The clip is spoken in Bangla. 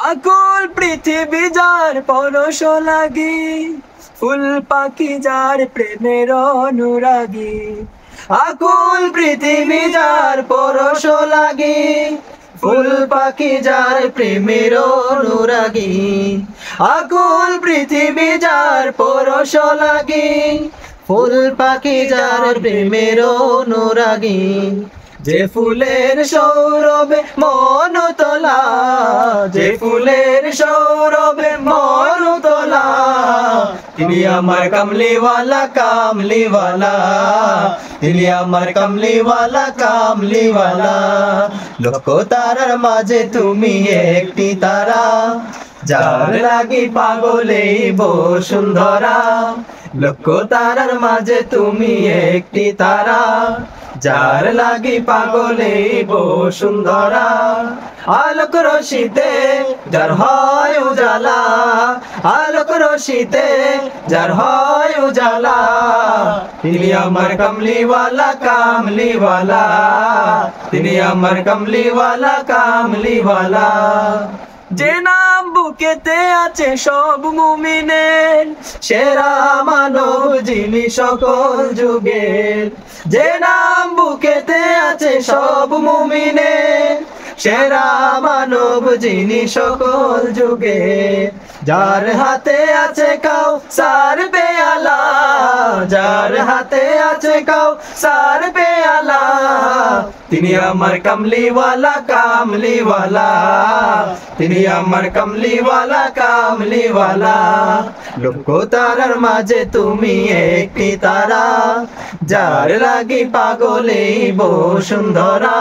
আকুল পৃথিবী যার পরশ লাগি, ফুল পাখি যার প্রেমের অনুরাগী। আকুল পৃথিবী যার পরশ লাগি, ফুল পাখি যার প্রেমের অনুরাগী। আকুল পৃথিবী যার পরশ লাগি, ফুল পাখি যার প্রেমের অনুরাগী। যে ফুলের সৌরভে মন তোলা, যে ফুলের সৌরভে মন তোলা, তিনি আমার কামলিওয়ালা কামলিওয়ালা, তিনি আমার কামলিওয়ালা কামলিওয়ালা। লক্ষ তারার মাঝে তুমি একটি তারা, যার লাগি পাগলে বসুন্ধরা। লক্ষ তারার মাঝে তুমি একটি তারা, যার লাগি পাগলে বসুন্ধরা। আলোক রশিতে যার হয় উজালা, আলোক রশিতে যার হয় উজালা, তিনি আমার কামলিওয়ালা কামলিওয়ালা, তিনি আমার কামলিওয়ালা কামলিওয়ালা। যে নাম বুকেতে আছে সব মুমিনের, সেরা মানব যিনি সকল যুগের। যে নাম বুকেতে আছে সব মুমিনের, সেরা মানব যিনি সকল যুগের। যার হাতে আছে কাউসার পেয়ালা, যার হাতে আছে কাউসার পেয়ালা, তিনি আমার কামলিওয়ালা কামলিওয়ালা, তিনি আমার কামলিওয়ালা কামলিওয়ালা। লক্ষ তারার মাঝে তুমি একটি তারা, যার লাগি পাগলে বসুন্ধরা।